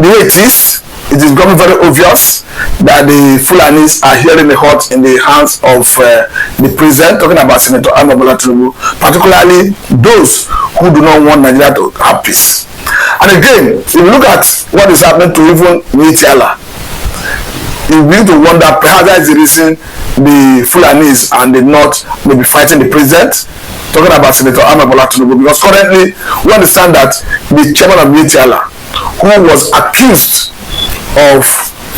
the way it is becoming very obvious that the Fulanis are hearing the hot in the hands of the president, talking about Senator Tinubu, particularly those who do not want Nigeria to have peace. And again, if you look at what is happening to even Nigeria, you begin to wonder perhaps that is the reason the Fulanis and the North may be fighting the president, talking about Senator Tinubu, because currently we understand that the chairman of Nigeria, who was accused of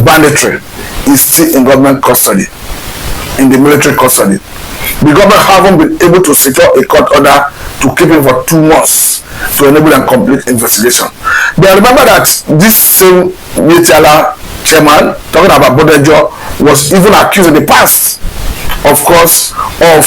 banditry, is still in government custody, in the military custody. The government haven't been able to secure a court order to keep him for 2 months to enable a complete investigation. But remember that this same Nigeria chairman, talking about Bodejo, was even accused in the past, of course, of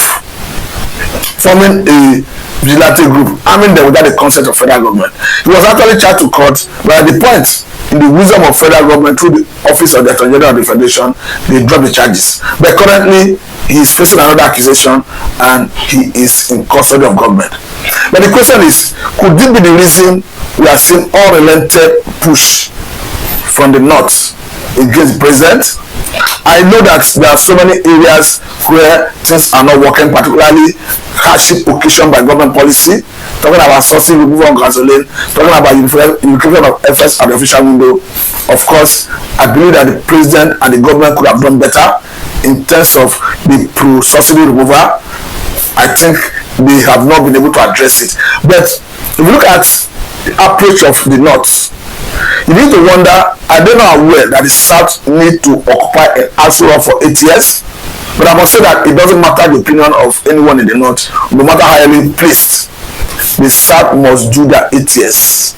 forming a vigilante group, arming them without the consent of federal government. He was actually charged to court, but at the point, in the wisdom of federal government through the office of the Attorney General of the Federation, they dropped the charges. But currently, he is facing another accusation and he is in custody of government. But the question is, could this be the reason we are seeing unrelented push from the North against the president? I know that there are so many areas where things are not working, particularly hardship occasioned by government policy, talking about subsidy removal on gasoline, talking about unification of efforts at the official window. Of course, I believe that the president and the government could have done better in terms of the pro-subsidy removal. I think they have not been able to address it. But if you look at the approach of the North, you need to wonder, are they not aware that the South need to occupy an Asura for 8 years? But I must say that it doesn't matter the opinion of anyone in the North, no matter how highly placed, the South must do their 8 years.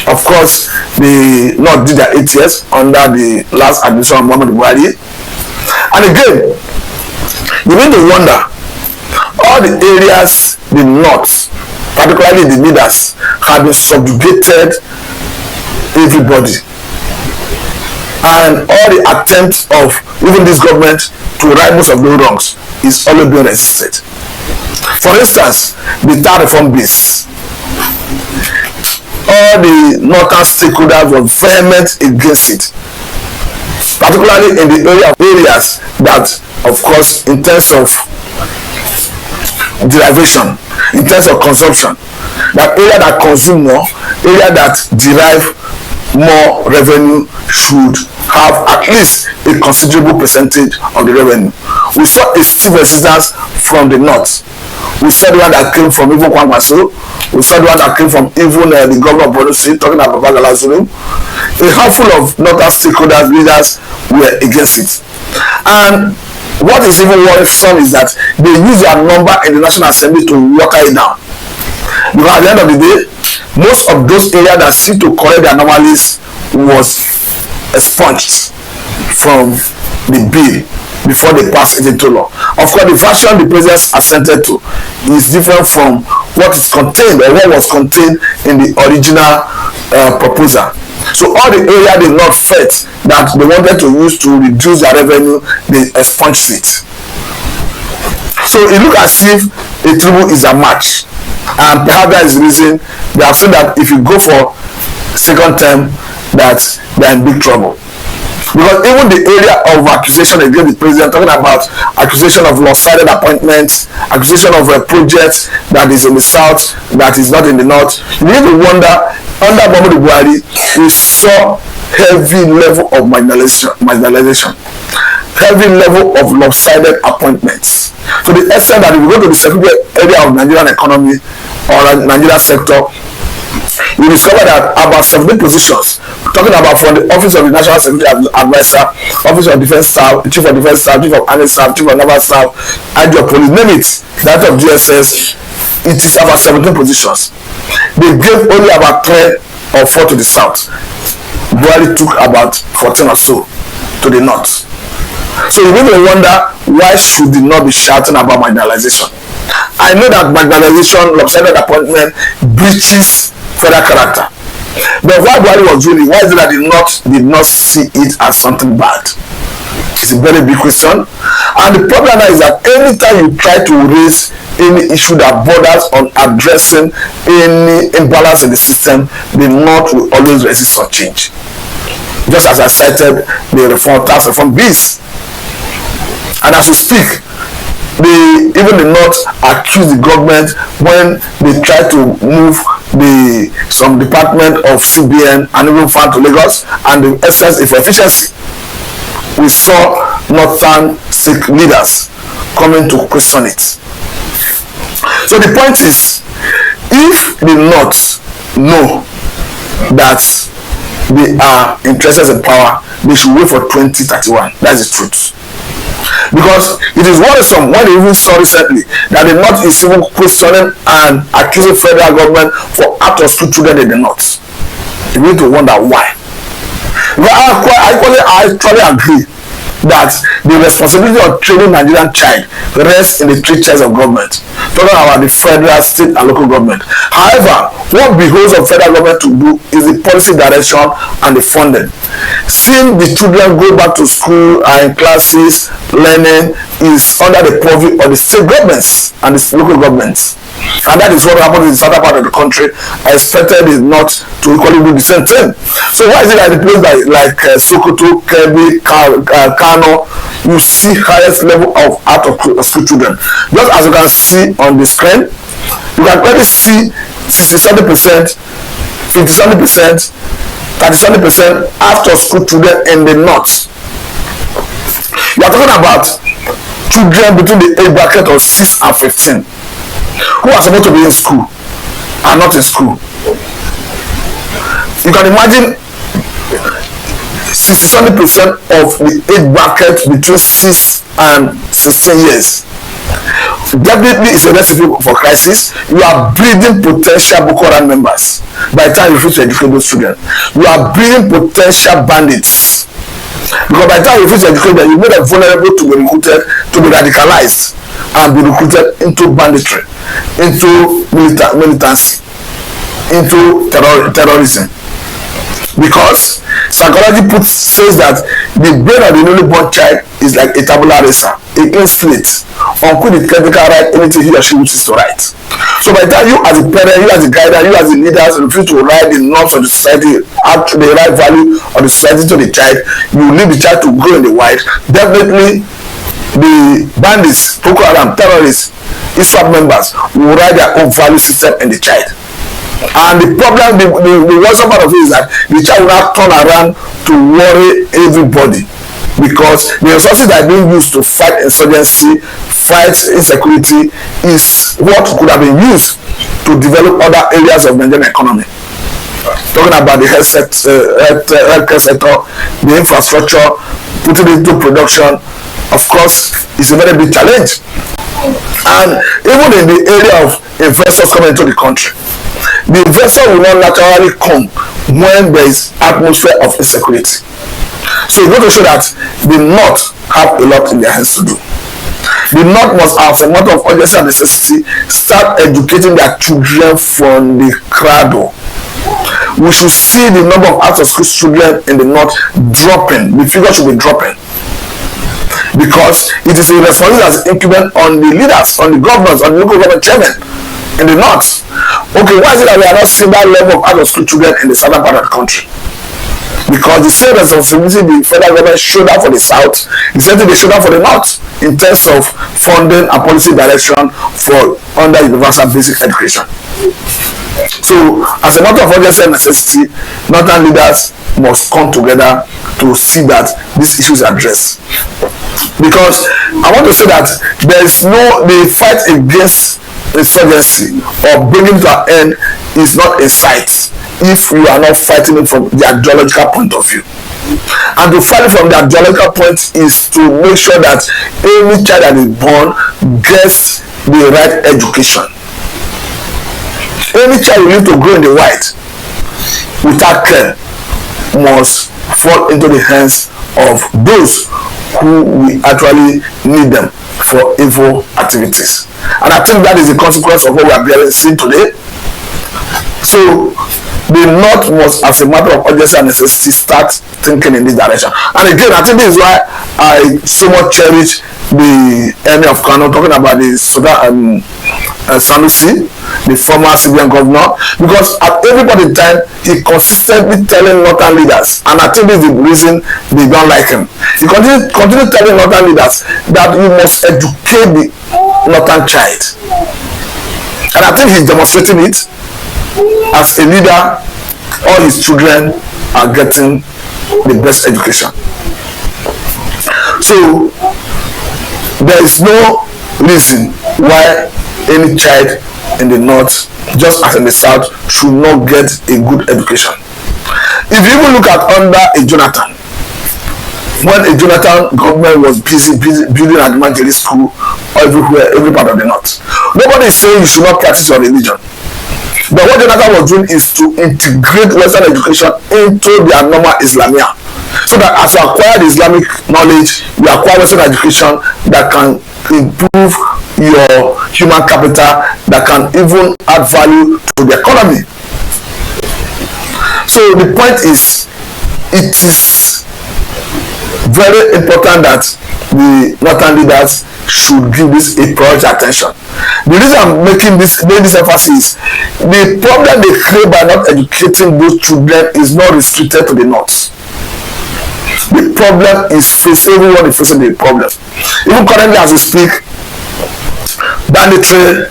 Of course, the North did their 8 years under the last administration of Muhammadu Buhari. And again, you need to wonder, all the areas the North, particularly the leaders, have been subjugated everybody, and all the attempts of even this government to right most of the wrongs is always being resisted. For instance, the third reform base, all the northern stakeholders were vehement against it, particularly in the areas that, of course, in terms of derivation, in terms of consumption, that area that consume more, area that derive more revenue should have at least a considerable percentage of the revenue. We saw a stiff resistance from the North. We saw the one that came from even Kwangwaso. We saw the one that came from even the governor of Bodejo, talking about Babagala Zulu. A handful of northern stakeholders, leaders were against it. And what is even worrisome is that they use their number in the National Assembly to water it down. Because at the end of the day, most of those areas that seem to correct the anomalies was expunged from the bill before they pass it into law. Of course, the version the president assented to is different from what is contained or what was contained in the original proposal. So all the area they not felt that they wanted to use to reduce their revenue, they expunged it. So it looks as if a Tinubu is a match. And perhaps that is the reason they have said that if you go for second term, that they are in big trouble. Because even the area of accusation against the president, talking about accusation of lopsided appointments, accusation of a project that is in the South, that is not in the North, you need to wonder, under Muhammadu Buhari, we saw heavy level of marginalization, heavy level of lopsided appointments. To the extent that if you go to the security area of Nigerian economy or Nigerian sector, you discover that about 17 positions, talking about from the Office of the National Security Advisor, Office of Defense Staff, Chief of Defense Staff, Chief of Army Staff, Chief of Naval Staff, IG of Police, name it, that of GSS, it is about 17 positions. They gave only about 3 or 4 to the South. Buhari took about 14 or so to the North. So you really wonder, why should they not be shouting about marginalization? I know that marginalization, lopsided appointment breaches federal character. But why Buhari was doing it, why is it that the North did not see it as something bad? It's a very big question. And the problem now is that anytime you try to raise any issue that borders on addressing any imbalance in the system, the North will always resist such change. just as I cited the tax reform bills. And as we speak, even the North accuse the government when they try to move some department of CBN and even FAN to Lagos, and the essence is for efficiency. We saw Northern state leaders coming to question it. So the point is, if the North know that they are interested in power, they should wait for 2031. That's the truth. Because it is worrisome when we even saw recently that the North is even questioning and accusing federal government for out of school children in the North. You need to wonder why. But I actually agree that the responsibility of training Nigerian child rests in the three tiers of government, talking about the federal, state, and local government. However, what behoves of federal government to do is the policy direction and the funding. Seeing the children go back to school and in classes, learning is under the purview of the state governments and the local governments. And that is what happened in the southern part of the country. I expected it not to equally do the same thing. So why is it that the place like Sokoto, Kebbi, Kano, you see highest level of out of school children? Just as you can see on the screen, you can clearly see 67%, 57%, 37% after school children in the north. You are talking about children between the age bracket of 6 and 15 who are supposed to be in school are not in school. You can imagine 67% of the age bracket between 6 and 16 years. Definitely is a recipe for crisis. You are breeding potential Boko Haram members by the time you refuse to educate those children. You are breeding potential bandits. Because by the time you refuse to educate them, you make them vulnerable to be recruited, to be radicalized, and be recruited into banditry, into militancy, into terrorism. Because psychology says that the brain of the newly born child is like a tabula rasa, a clean slate, on which the critical write anything he or she wishes to write. So by the time you as a parent, you as a guider, you as a leader refuse to write the norms of the society, add to the right value of the society to the child, you leave the child to grow in the wild. Definitely the bandits, Boko Haram, terrorists, ISWAP members will write their own value system in the child. And the problem, the worst part of it is that the child will now turn around to worry everybody, because the resources that are being used to fight insurgency, fight insecurity, is what could have been used to develop other areas of the Nigerian economy. Talking about the health sector, the infrastructure, putting it into production, of course, is a very big challenge. And even in the area of investors coming into the country, the investor will not naturally come when there is atmosphere of insecurity. So it's going to show that the North have a lot in their hands to do. The North must, as a matter of urgency and necessity, start educating their children from the cradle. We should see the number of out-of-school children in the North dropping. The figure should be dropping. Because it is a responsibility as incumbent on the leaders, on the governors, on the local government chairmen in the North. Okay, why is it that we are not seeing that level of out-of-school children in the southern part of the country? Because the same responsibility the federal government showed up for the South, the same thing they showed up for the North in terms of funding and policy direction for under universal basic education. So, as a matter of urgency and necessity, Northern leaders must come together to see that these issues are addressed. Because I want to say that there is the fight against insurgency or bringing to an end is not a sight if you are not fighting it from the ideological point of view. And to fight it from the ideological point is to make sure that any child that is born gets the right education. Any child will need to grow in the white without care must fall into the hands of those who we actually need them for evil activities. And I think that is the consequence of what we are seeing today. So the North must, as a matter of urgency and necessity, start thinking in this direction. And again, I think this is why I so much cherish the emir of Kano, talking about the Sanusi, the former civilian governor, because at every point in time he consistently telling northern leaders, and I think this is the reason they don't like him. He continue telling northern leaders that you must educate the northern child, and I think he's demonstrating it. As a leader, all his children are getting the best education. So there is no reason why any child in the north, just as in the south, should not get a good education. If you even look at under a Jonathan, when a Jonathan government was busy building an evangelist school everywhere, every part of the north, nobody is saying you should not practice your religion. But what Jonathan was doing is to integrate Western education into their normal Islamia, so that as you acquire the Islamic knowledge, you acquire Western education that can improve your human capital, that can even add value to the economy. So the point is, it is very important that the northern leaders should give this a priority attention. The reason I'm making this emphasis, the problem they create by not educating those children is not restricted to the north. The problem is everyone is facing the problem. Even currently as we speak, banditry,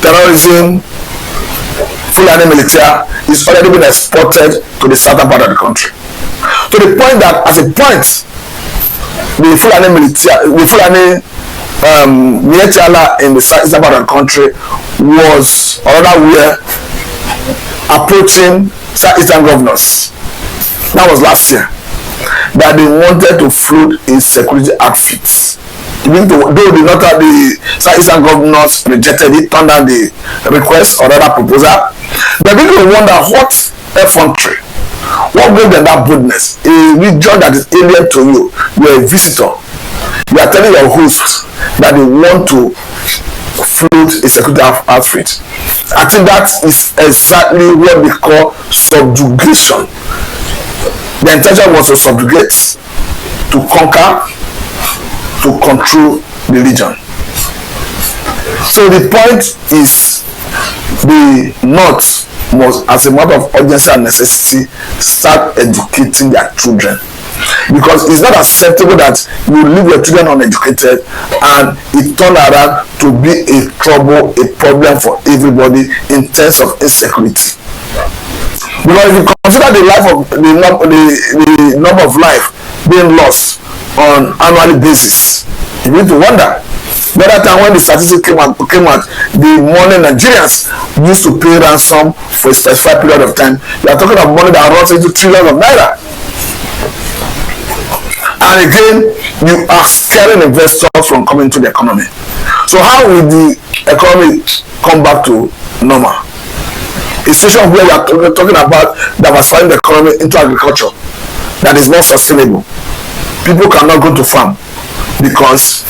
terrorism, Fulani military is already been exported to the southern part of the country. To the point that at a point, the Fulani military, the Fulani military in the southern part of the country was another way approaching southeastern governors. That was last year. That they wanted to float in security outfits. Even though the southeastern governors rejected it, turned down the request or other proposal, but people wonder what effrontery, what gave them that boldness. A region that is alien to you, you're a visitor, you are telling your host that they want to float a security outfit. I think that is exactly what we call subjugation. The intention was to subjugate, to conquer, to control the region. So the point is, the North must, as a matter of urgency and necessity, start educating their children. Because it's not acceptable that you leave your children uneducated and it turn around to be a trouble, a problem for everybody in terms of insecurity. Because if you consider the life of the number of life being lost on annual basis, you need to wonder. The other time when the statistics came out, the money Nigerians used to pay ransom for a specified period of time, you are talking about money that runs into trillions of naira. And again, you are scaring investors from coming to the economy. So how will the economy come back to normal? A situation where we are talking about diversifying the economy into agriculture that is not sustainable. People cannot go to farm because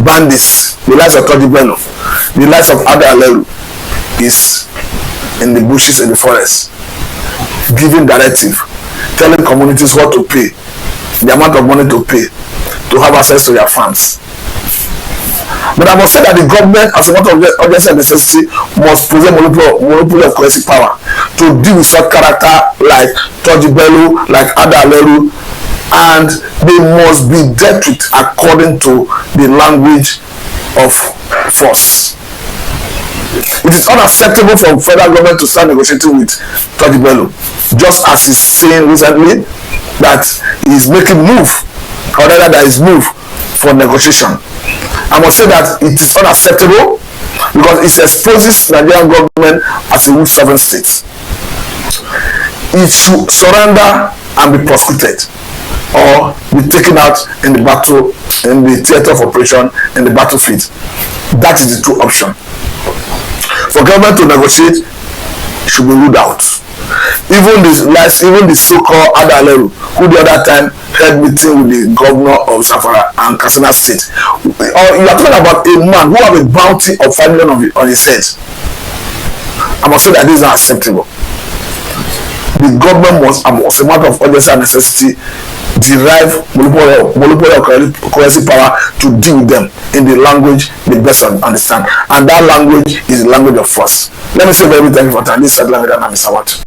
bandits, the likes of Tojigbeno, the likes of Adaleru is in the bushes in the forest, giving directive, telling communities what to pay, the amount of money to pay to have access to their farms. But I must say that the government, as a matter of urgency and necessity, must possess monopoly of coercive power to deal with such character like Tojigbeno, like Adaleru, and they must be dealt with according to the language of force. It is unacceptable for federal government to start negotiating with Tojigbeno, just as he's saying recently that he's making move, or rather that is move for negotiation. I must say that it is unacceptable because it exposes Nigerian government as a weak sovereign state. It should surrender and be prosecuted or be taken out in the battle, in the theater of operation, in the battlefield. That is the true option. For government to negotiate, it should be ruled out. Even the so-called Adaleru, who the other time held meeting with the governor of Zamfara and Katsina State. You are talking about a man who have a bounty of 5 million on his head. I must say that this is not acceptable. The government must, as a matter of urgency and necessity, derive monopoly of currency power to deal with them in the language they best understand, and that language is the language of force. Let me say very thank you for time. This is Language and Mr. Watt.